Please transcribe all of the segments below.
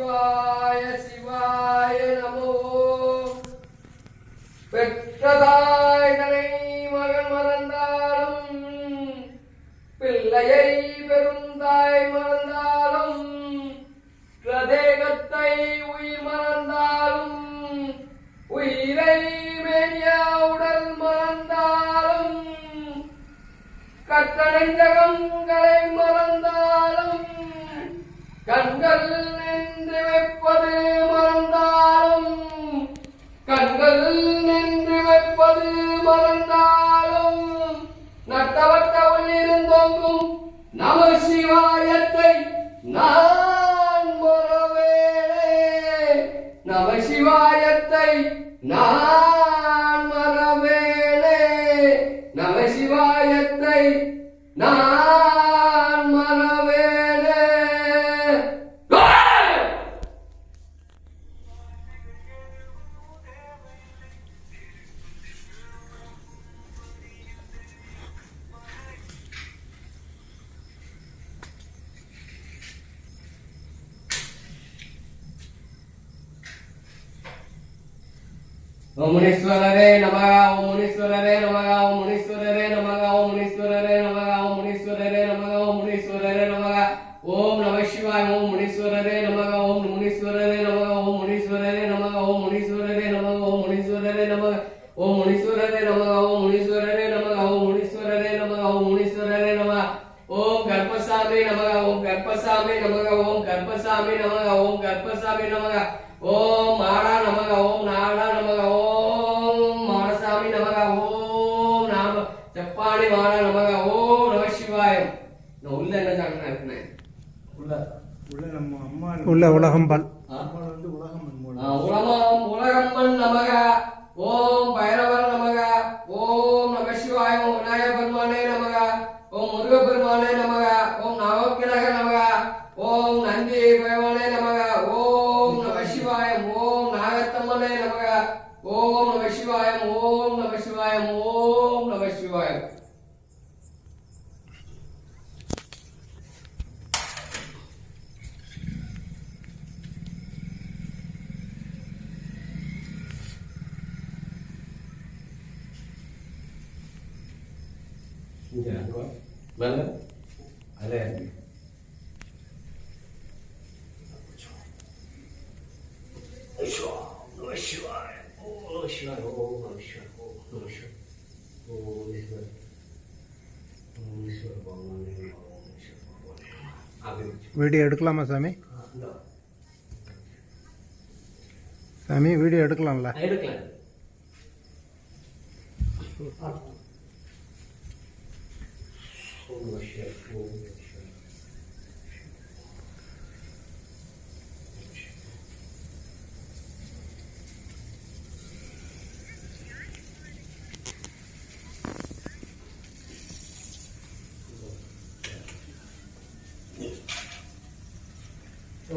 சிவாய சிவாய நமோ. பெற்றதாய்களை மகன் மறந்தாலும் பிள்ளையை பெருந்தாய் மறந்தாலும் பிரதேகத்தை உயிர் மறந்தாலும் உயிரை மேனிய உடல் மறந்தாலும் கட்டணைந்தகங்களை மறந்தாலும் கண்கள் நின்று வைப்பது மறந்தாலும் கண்கள் நின்று வைப்பது மறந்தாலும் நட்டவட்ட உள்ளிருந்தோங்கும் நம சிவாயத்தை நான் மறவேனே. நம சிவாயத்தை நான் மறவேனே. நம சிவாயத்தை நான் மறவேனே. ஓம் முனீஸ்வரரே நமக. ஓம் முனீஸ்வரரே நமக. ஓம் முனீஸ்வரரே நமக. ஓம் முனீஸ்வரரே நமக. ஓம் முனீஸ்வரரே நமக. ஓம் முனீஸ்வரரே நமக. ஓம் நம சிவாய. ஓம் முனீஸ்வரரே நமக. ஓம் முனீஸ்வரரே நமக. ஓம் முனீஸ்வரரே நமக. ஓம் முனீஸ்வரரே நமக. ஓம் முனீஸ்வரரே நமக. ஓம் முனீஸ்வரரே நமக. ஓம் முனீஸ்வரரே நமக. ஓம் முனீஸ்வரரே நமக. ஓம் முனீஸ்வரரே நமக. ஓம் கர்ப்பசாமி நமக. ஓம் கர்ப்பசாமி நமக. ஓம் கர்ப்பசாமி நமக. ஓம் கர்ப்பசாமி நமக. ஓம் மாடா நமக. ஓம் நாடா நமக. ஓம் மாடசாமி நமக. ஓம் நாம செப்பாடி மாடா நமக. ஓம் நம சிவாயம். நான் உள்ள என்ன சொன்னேன்? உள்ள நம்ம அம்மா உள்ள உலகம்பல் உலகம்பன் நமக. ஓம் பைரவர் நமக. ஓம் நம சிவாய. ஓம் விநாயக பெருமானே நமக. ஓம் முருக பெருமானே நமக. ஓம் நவக்கிரக நமக. ஓம் நந்தி பெருமானே நமக. ஓம் நம சிவாயம். ஓம் நாகத்தம்மனே நமக. ஓம் நம சிவாயம். ஓம் நம சிவாயம். ஓம் நம Sivayam. Mana? Ada yang ni. Asyik, asyik, oh asyik, oh asyik, oh asyik, oh asyik, oh asyik, bangun ni, oh asyik, bangun. Video எடுக்கலாமா சாமி? சாமி வீடியோ எடுக்கலாம்ல? எடுக்கலாம்.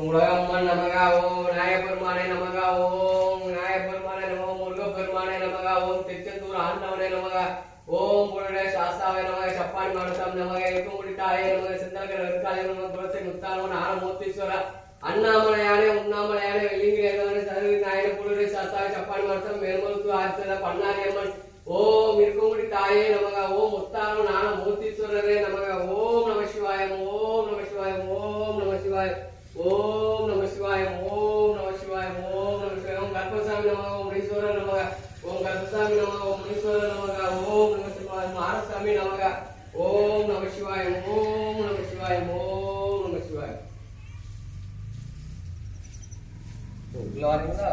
உலகம்மன் நமக. ஓம் விநாயக பெருமானே நமக. ஓம் விநாயக பெருமானே நமக. முருக பெருமானே நமக. ஓம் திருச்செந்தூர் ஆண்டவனே நமக. ஓம் புருட சாஸ்தாவே நமக. சப்பாடி மனசாமி நமக. எக்குமுடி தாயே நமக. சிந்தகர வெற்காலே நமக. துளசி முத்தானவன் ஆனமூர்த்தீஸ்வர அண்ணாமலையானே உண்ணாமலையானே வெள்ளிங்கிழவனே சதுர்வி நாயன புருட சாஸ்தாவே சப்பாடி மனசாமி மேல்மருத்து ஆர்த்தத பண்ணாரியம்மன். ஓம் இருக்குமுடி தாயே நமக. ஓம் முத்தானவன் ஆனமூர்த்தீஸ்வரரே நமக. ஓம் நம சிவாயம். ஓம் நம சிவாயம். ஓம் நம சிவாயம். ஓம் நம சிவாயம். ஓம் நம சிவாயம். ஓம் நம சிவாயம். ஓம் கர்ப்பசாமி நமக. ஓம் முனீஸ்வர நமக. ஓம் கர்ப்பசாமி நமக. ஓம் முனீஸ்வர நமக. ஓம் நம சிவாயம். மாரசாமி நமக. ஓம் நம சிவாயம். ஓம் நம சிவாயம். ஓம் நம சிவாயம். உள்ள வரீங்களா?